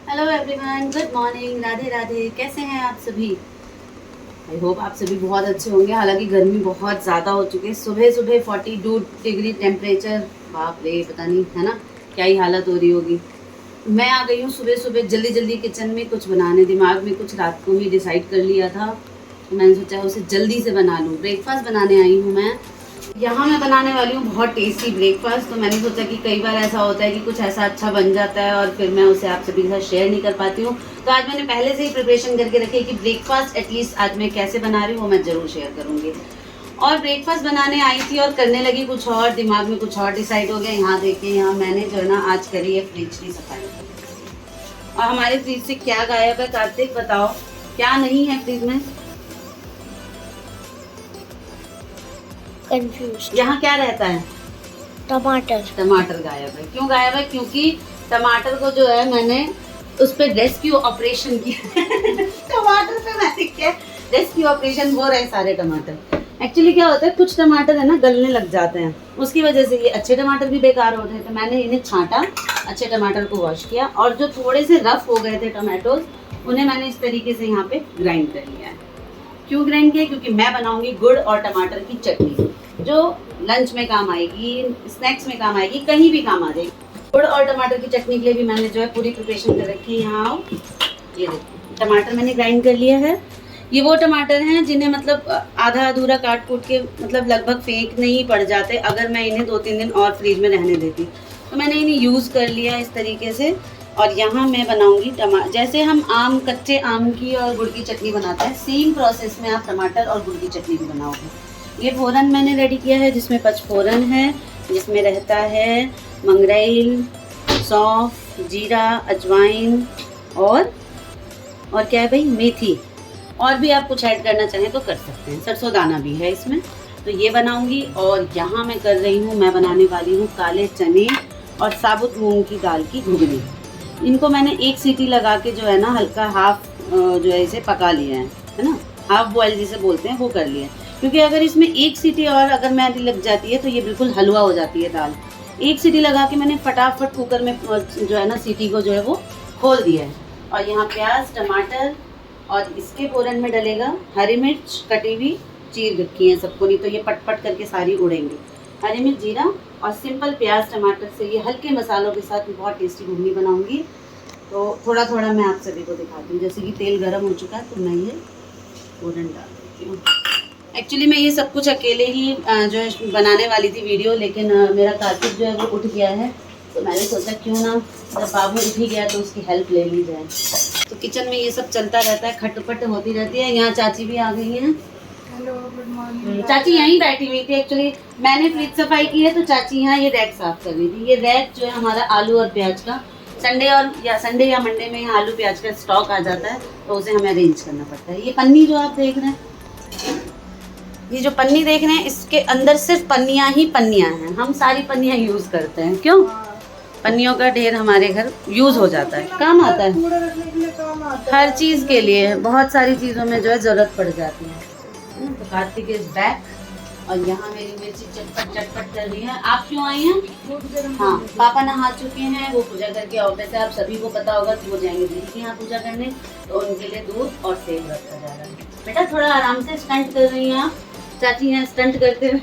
Hello everyone, good morning, Radhe Radhe. कैसे हैं आप सभी? आई होप आप सभी बहुत अच्छे होंगे। हालांकि गर्मी बहुत ज़्यादा हो चुकी है। सुबह सुबह 42 डिग्री टेम्परेचर, बाप रे, पता नहीं है ना क्या ही हालत हो रही होगी। मैं आ गई हूँ सुबह सुबह जल्दी जल्दी किचन में कुछ बनाने। दिमाग में कुछ रात को ही डिसाइड कर लिया था, तो मैंने सोचा उसे जल्दी से बना लूँ। ब्रेकफास्ट बनाने आई हूँ मैं। यहाँ मैं बनाने वाली हूँ बहुत टेस्टी ब्रेकफास्ट। तो मैंने सोचा कि कई बार ऐसा होता है कि कुछ ऐसा अच्छा बन जाता है और फिर मैं उसे आप सभी के साथ शेयर नहीं कर पाती हूँ। तो आज मैंने पहले से ही प्रिपरेशन करके रखी है कि ब्रेकफास्ट एटलीस्ट आज मैं कैसे बना रही हूँ वो मैं ज़रूर शेयर करूँगी। और ब्रेकफास्ट बनाने आई थी और करने लगी कुछ और, दिमाग में कुछ और डिसाइड हो गया। यहाँ देखिए, यहाँ मैंने जो है ना आज करी है फ्रिज की सफाई। और हमारे फ्रिज से क्या गायब है कार्तिक, बताओ क्या नहीं है फ्रिज में? कंफ्यूज। यहाँ क्या रहता है? टमाटर। टमाटर गायब है। क्यों गायब है? क्योंकि टमाटर को जो है मैंने उस पर रेस्क्यू ऑपरेशन किया टमाटर पे मैंने किया रेस्क्यू ऑपरेशन। वो रहे सारे टमाटर। एक्चुअली क्या होता है, कुछ टमाटर है ना गलने लग जाते हैं, उसकी वजह से ये अच्छे टमाटर भी बेकार होते हैं। तो मैंने इन्हें छांटा, अच्छे टमाटर को वॉश किया, और जो थोड़े से रफ हो गए थे टमाटोज उन्हें मैंने इस तरीके से यहाँ पे ग्राइंड कर लिया है। क्यों ग्राइंड किया? क्योंकि मैं बनाऊंगी गुड़ और टमाटर की चटनी, जो लंच में काम आएगी, स्नैक्स में काम आएगी, कहीं भी काम आ जाएगी। गुड़ और टमाटर की चटनी के लिए भी मैंने जो है पूरी प्रिपरेशन कर रखी है। यहाँ आओ, ये देखो टमाटर मैंने ग्राइंड कर लिया है। ये वो टमाटर हैं जिन्हें मतलब आधा अधूरा काट कूट के मतलब लगभग फेंक नहीं पड़ जाते अगर मैं इन्हें 2-3 दिन और फ्रिज में रहने देती। तो मैंने इन्हें यूज़ कर लिया इस तरीके से। और यहाँ मैं बनाऊंगी जैसे हम कच्चे आम की और गुड़ की चटनी बनाते हैं, सेम प्रोसेस में आप टमाटर और गुड़ की चटनी भी बनाओगे। ये फ़ोरन मैंने रेडी किया है, जिसमें पचफोरन है, जिसमें रहता है मंगरेल, सौंफ, जीरा, अजवाइन और क्या है भाई, मेथी। और भी आप कुछ ऐड करना चाहें तो कर सकते हैं, सरसों दाना भी है इसमें। तो ये बनाऊंगी। और यहाँ मैं कर रही हूँ, मैं बनाने वाली हूँ काले चने और साबुत मूंग की दाल की घुगनी। इनको मैंने एक सीटी लगा के जो है ना हल्का हाफ जो है इसे पका लिया है ना, हाफ बॉयल जिसे बोलते हैं वो कर लिया है। क्योंकि अगर इसमें एक सीटी और अगर मैदी लग जाती है तो ये बिल्कुल हलवा हो जाती है दाल। एक सीटी लगा के मैंने फटाफट कुकर में जो है ना सीटी को जो है वो खोल दिया है। और यहाँ प्याज, टमाटर, और इसके फ़ोरन में डलेगा हरी मिर्च कटी हुई, चीर रखी है सबको, नहीं तो ये पट पट करके सारी उड़ेंगी। हरी मिर्च, जीरा और सिंपल प्याज टमाटर से ये हल्के मसालों के साथ बहुत टेस्टी घुगनी बनाऊंगी। तो थोड़ा थोड़ा मैं आप सभी को दिखाती हूँ। जैसे कि तेल गर्म हो चुका है तो मैं ये फ़ोरन डाल देती हूँ। एक्चुअली मैं ये सब कुछ अकेले ही जो है बनाने वाली थी वीडियो, लेकिन मेरा कार्तिक जो है वो उठ गया है, तो मैंने सोचा क्यों ना जब बाबू उठ ही गया तो उसकी हेल्प ले ली जाए। तो किचन में ये सब चलता रहता है, खटपट होती रहती है। यहाँ चाची भी आ गई हैं। Hello, good morning. चाची यहीं बैठी हुई थी। एक्चुअली मैंने फ्रिज सफाई की है तो चाची यहाँ ये रैक साफ कर रही थी। ये रैक जो है हमारा आलू और प्याज का, संडे या मंडे में यहाँ आलू प्याज का स्टॉक आ जाता है, तो उसे हमें अरेंज करना पड़ता है। ये पन्नी जो आप देख रहे हैं, ये जो पन्नी देख रहे हैं, इसके अंदर सिर्फ पन्नियाँ ही पन्नियाँ हैं। हम सारी पन्नियाँ यूज़ करते हैं। क्यों? पन्नियों का ढेर हमारे घर यूज़ हो जाता है, काम आता है, हर चीज़ के लिए बहुत सारी चीज़ों में जो है ज़रूरत पड़ जाती है। तो कार्तिक इज बैक। और यहाँ मेरी मिर्ची चटपट चटपट कर रही है। आप क्यों आई हैं? हाँ, पापा नहा चुके हैं, वो पूजा करके ऑफिस है। आप सभी को पता होगा कि वो जाएंगे दीदी के यहाँ पूजा करने, तो उनके लिए दूध और सेब रखा जा रहा है। बेटा थोड़ा आराम से, स्टंट कर रही हैं आप, चाची हैं स्टंट करते हुए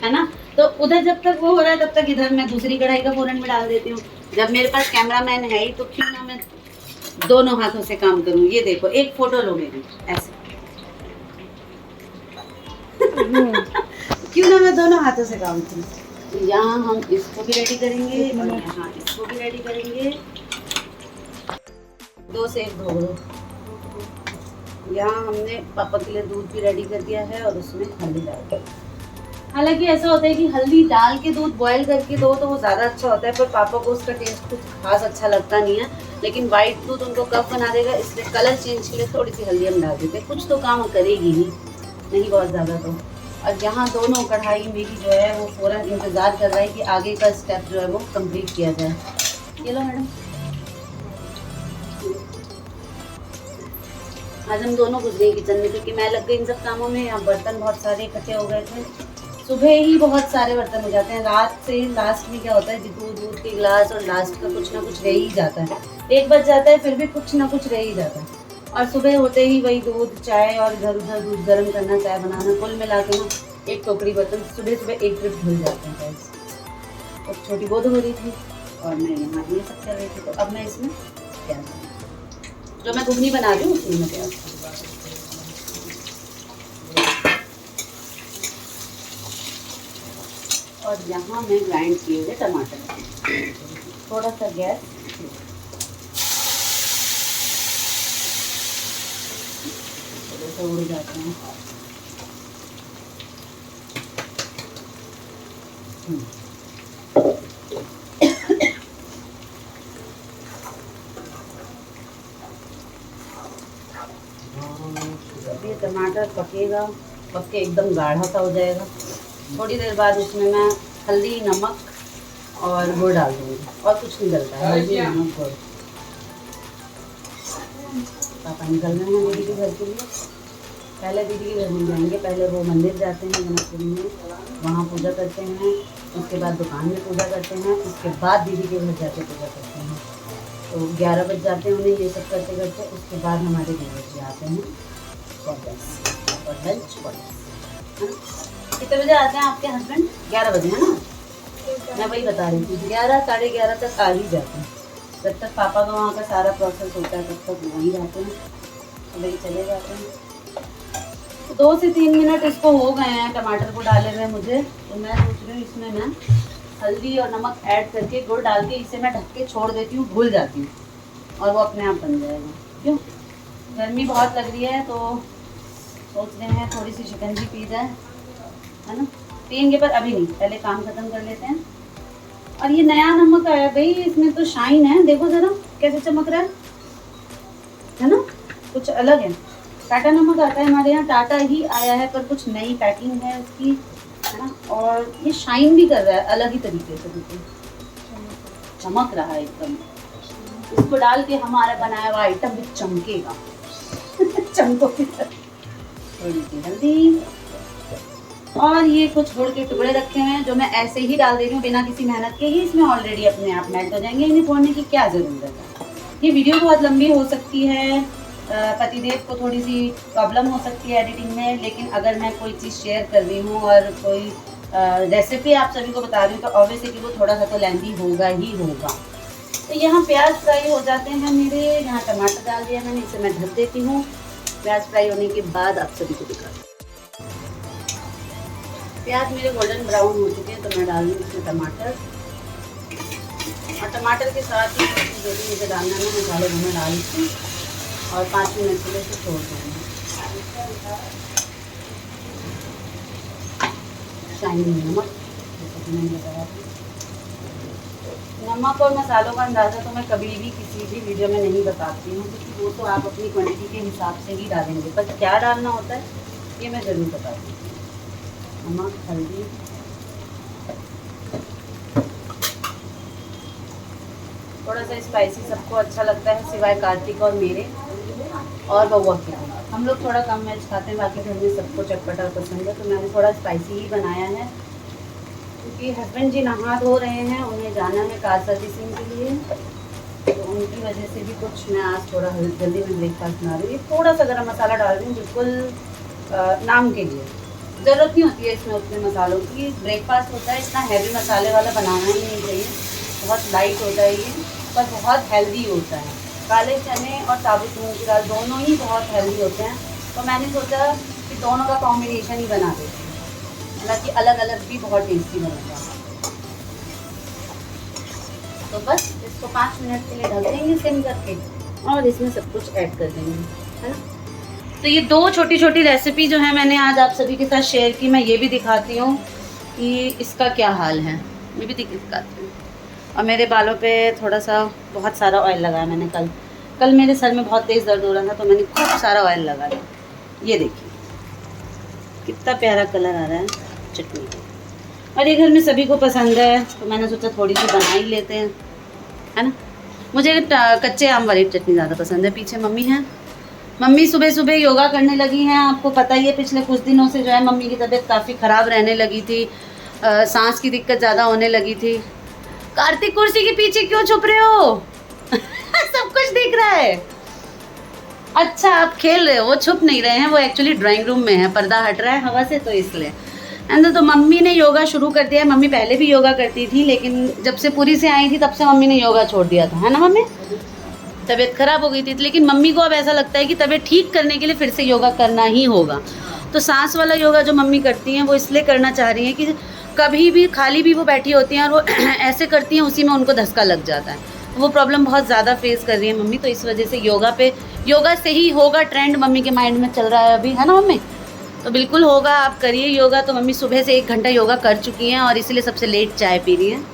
है ना। तो उधर जब तक वो हो रहा है तब तक इधर मैं दूसरी कढ़ाई का फ़ोरन में डाल देती हूँ। जब मेरे पास कैमरामैन है ही तो क्यों ना मैं दोनों हाथों से काम करूँ। ये देखो, एक फोटो लो मेरी ऐसे क्यों ना मैं दोनों हाथों से काम करूँ। तो यहाँ हम इसको भी रेडी करेंगे और यहाँ इसको भी रेडी करेंगे। 2 सेब धो दो। यहाँ हमने पापा के लिए दूध भी रेडी कर दिया है और उसमें हल्दी डाल कर। हालांकि ऐसा होता है कि हल्दी डाल के दूध बॉयल करके दो तो वो ज़्यादा अच्छा होता है, पर पापा को उसका टेस्ट कुछ खास अच्छा लगता नहीं है। लेकिन वाइट दूध उनको कफ बना देगा, इसलिए कलर चेंज के लिए थोड़ी सी हल्दी हम डाल देते हैं। कुछ तो काम करेगी ही, नहीं बहुत ज़्यादा तो। और यहाँ दोनों कढ़ाई मेरी जो है वो फ़ौरन इंतज़ार कर रहा है कि आगे का स्टेप जो है वो कंप्लीट किया जाए। ये लो मैडम, आज हम दोनों घुस गए किचन में क्योंकि मैं लग गई इन सब कामों में। यहाँ बर्तन बहुत सारे इकट्ठे हो गए थे, सुबह ही बहुत सारे बर्तन हो जाते हैं, रात से लास्ट में क्या होता है, दूध के गिलास और लास्ट का कुछ ना कुछ रह ही जाता है। 1 बज जाता है फिर भी कुछ ना कुछ रह ही जाता है। और सुबह होते ही वही दूध चाय और इधर उधर दूध गर्म करना, चाय बनाना, कुल मिला के ना 1 टोकरी बर्तन सुबह सुबह 1 ट्रिप धुल जाते हैं। और छोटी वो धो रही थी और मैं यहाँ ये सब कर रही थी। तो अब मैं इसमें प्याज, जो मैं घुगनी बना रही हूँ उसमें मैं प्याज, और यहाँ मैं ग्राइंड किए हुए टमाटर, थोड़ा सा गैस, थोड़ा सा उड़ जाते हैं। जब ये टमाटर पकेगा, पक के एकदम गाढ़ा सा हो जाएगा, थोड़ी देर बाद उसमें मैं हल्दी, नमक और गुड़ डाल दूँगी, और कुछ नहीं डलता है, हल्दी, नमक, गुड़। पापा निकल रहे हैं दीदी के घर के लिए। पहले दीदी के घर में जाएंगे, पहले वो मंदिर जाते हैं जनकपुरी में, वहाँ पूजा करते हैं, उसके बाद दुकान में पूजा करते हैं, उसके बाद दीदी के घर जाके पूजा करते हैं। तो 11 बज जाते हैं उन्हें ये सब करते करते। उसके बाद हमारे देवर जी आते हैं और लंच है ना। कितने बजे आते हैं आपके हस्बैंड? 11 बजे है ना, मैं वही बता रही थी, 11 साढ़े 11 तक आ ही जाते हैं। जब तक पापा का वहाँ का सारा प्रोसेस होता है तब तक वहीं रहते हैं, तो वही चले जाते हैं। 2 से 3 मिनट इसको हो गए हैं टमाटर को डाले हुए मुझे, तो मैं सोच रही हूँ इसमें मैं हल्दी और नमक ऐड करके, गुड़ डाल के इसे मैं ढक के छोड़ देती हूँ, भूल जाती हूँ और वो अपने आप बन जाएगा। क्यों, गर्मी बहुत लग रही है तो सोच रहे हैं थोड़ी सी शिकंजी पी जाए, है ना। पियेंगे पर अभी नहीं, पहले काम खत्म कर लेते हैं। और ये नया नमक आया भाई, इसमें तो शाइन है, देखो ज़रा कैसे चमक रहा है ना, कुछ अलग है। टाटा नमक आता है हमारे यहाँ, टाटा ही आया है पर कुछ नई पैकिंग है उसकी, है ना। और ये शाइन भी कर रहा है अलग ही तरीके से, बिल्कुल चमक रहा है एकदम। इसको डाल के हमारा बनाया हुआ आइटम भी चमकेगा चमकों की तरह। थोड़ी सी हल्दी और ये कुछ गुड़ के टुकड़े रखे हुए हैं जो मैं ऐसे ही डाल दे रही हूँ बिना किसी मेहनत के ही, इसमें ऑलरेडी अपने आप मेल्ट हो जाएंगे, इन्हें फोड़ने की क्या ज़रूरत है। ये वीडियो बहुत लंबी हो सकती है, पतिदेव को थोड़ी सी प्रॉब्लम हो सकती है एडिटिंग में, लेकिन अगर मैं कोई चीज़ शेयर कर रही हूँ और कोई रेसिपी आप सभी को बता रही हूँ तो ऑब्वियसली कि वो थोड़ा सा तो लेंथी होगा ही होगा। तो यहाँ प्याज फ्राई हो जाते हैं मेरे, यहाँ टमाटर डाल दिया मैंने, इसे मैं ढक देती हूँ। प्याज फ्राई होने के बाद आप सभी को दिखा, प्याज मेरे गोल्डन ब्राउन हो चुके हैं तो मैं डाल दूँ इसमें टमाटर, और टमाटर के साथ ही जो भी मुझे डालना है मसाले वो मैं डाल दूँ और 5 मिनट के लिए इसे छोड़ दूँगी। शाइनी नमक, जैसे कि मैंने बताया था, नमक और मसालों का अंदाज़ा तो मैं कभी भी किसी भी वीडियो में नहीं बताती हूँ, क्योंकि वो तो आप अपनी क्वांटिटी के हिसाब से ही डालेंगे, पर क्या डालना होता है ये मैं ज़रूर बताती हूँ। नमक, हल्दी, थोड़ा सा स्पाइसी सबको अच्छा लगता है सिवाय कार्तिक और मेरे और बउआ के। हम लोग थोड़ा कम मिर्च खाते हैं, बाकी घर में सबको चटपटा पसंद है, तो मैंने थोड़ा स्पाइसी ही बनाया है क्योंकि हस्बैंड जी नहा धो रहे हैं, उन्हें जाना है कार सर्विसिंग के लिए, तो उनकी वजह से भी कुछ मैं आज थोड़ा जल्दी में ब्रेकफास्ट बना रही हूँ। थोड़ा सा गरम मसाला डाल रही हूँ, बिल्कुल नाम के लिए, ज़रूरत नहीं होती है इसमें उतने मसालों की। ब्रेकफास्ट होता है, इतना हैवी मसाले वाला बनाना ही नहीं चाहिए, बहुत लाइट होता है ये, पर बहुत हेल्दी होता है। काले चने और साबुत मूंग की दाल दोनों ही बहुत हेल्दी होते हैं, तो मैंने सोचा कि दोनों का कॉम्बिनेशन ही बना देते हैं, हालांकि अलग अलग भी बहुत टेस्टी बनेगा। तो बस इसको 5 मिनट के लिए ढक देंगे सिम करके और इसमें सब कुछ ऐड कर देंगे, है ना। तो ये 2 छोटी छोटी रेसिपी जो है मैंने आज आप सभी के साथ शेयर की, मैं ये भी दिखाती हूँ कि इसका क्या हाल है, ये भी दिखाती हूँ। और मेरे बालों पे थोड़ा सा बहुत सारा ऑयल लगाया मैंने, कल मेरे सर में बहुत तेज़ दर्द हो रहा था तो मैंने खूब सारा ऑयल लगाया। ये देखिए कितना प्यारा कलर आ रहा है चटनी का, और ये घर में सभी को पसंद है तो मैंने सोचा थोड़ी सी बना ही लेते हैं, है ना। मुझे कच्चे आम वाली चटनी ज़्यादा पसंद है, पीछे मम्मी हैं मम्मी सुबह सुबह योगा करने लगी हैं। आपको पता ही है पिछले कुछ दिनों से जो है मम्मी की तबीयत काफ़ी ख़राब रहने लगी थी, सांस की दिक्कत ज़्यादा होने लगी थी। कार्तिक कुर्सी के पीछे क्यों छुप रहे हो? सब कुछ दिख रहा है। अच्छा आप खेल रहे हो, वो छुप नहीं रहे हैं, वो एक्चुअली ड्राइंग रूम में है, पर्दा हट रहा है हवा से तो इसलिए। एंड तो मम्मी ने योगा शुरू कर दिया है। मम्मी पहले भी योगा करती थी लेकिन जब से पूरी से आई थी तब से मम्मी ने योगा छोड़ दिया था, है ना मम्मी? तबीयत खराब हो गई थी लेकिन मम्मी को अब ऐसा लगता है कि तबीयत ठीक करने के लिए फिर से योगा करना ही होगा। तो सांस वाला योगा जो मम्मी करती हैं वो इसलिए करना चाह रही हैं कि कभी भी खाली भी वो बैठी होती हैं और वो ऐसे करती हैं, उसी में उनको धक्का लग जाता है। वो प्रॉब्लम बहुत ज़्यादा फेस कर रही है मम्मी, तो इस वजह से योगा से ही होगा ट्रेंड मम्मी के माइंड में चल रहा है अभी, है ना मम्मी? तो बिल्कुल होगा, आप करिए योगा। तो मम्मी सुबह से 1 घंटा योगा कर चुकी हैं और इसीलिए सबसे लेट चाय पी रही हैं।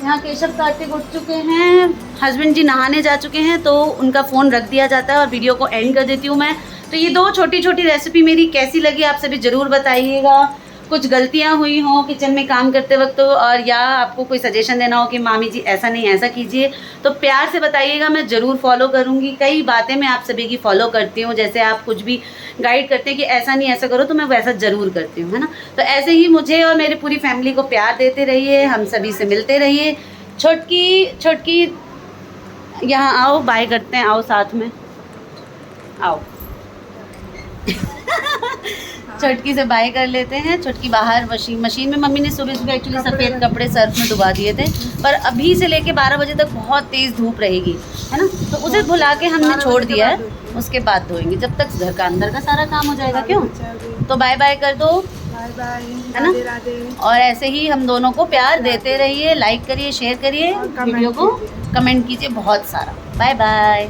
यहाँ केशव कार्तिक उठ चुके हैं, हस्बैंड जी नहाने जा चुके हैं, तो उनका फ़ोन रख दिया जाता है और वीडियो को एंड कर देती हूँ मैं। तो ये 2 छोटी छोटी रेसिपी मेरी कैसी लगी आप सभी ज़रूर बताइएगा। कुछ गलतियाँ हुई हों किचन में काम करते वक्त और या आपको कोई सजेशन देना हो कि मामी जी ऐसा नहीं ऐसा कीजिए, तो प्यार से बताइएगा, मैं ज़रूर फॉलो करूँगी। कई बातें मैं आप सभी की फॉलो करती हूँ, जैसे आप कुछ भी गाइड करते हैं कि ऐसा नहीं ऐसा करो तो मैं वैसा ज़रूर करती हूँ, है ना? तो ऐसे ही मुझे और मेरी पूरी फैमिली को प्यार देते रहिए, हम सभी से मिलते रहिए। छोटकी यहाँ आओ, बाय करते हैं, आओ साथ में आओ। छोटकी से बाय कर लेते हैं। छोटकी बाहर मशीन में मम्मी ने सुबह सुबह एक्चुअली सफ़ेद कपड़े सर्फ में डुबा दिए थे, पर अभी से लेके 12 बजे तक बहुत तेज़ धूप रहेगी, है ना? तो उसे भुला के हमने छोड़ दिया है, उसके बाद धोएंगे जब तक घर का अंदर का सारा काम हो जाएगा। क्यों? तो बाय बाय कर दो, बाय, है ना? और ऐसे ही हम दोनों को प्यार देते रहिए, लाइक करिए, शेयर करिए, वीडियो को कमेंट कीजिए बहुत सारा। Bye bye.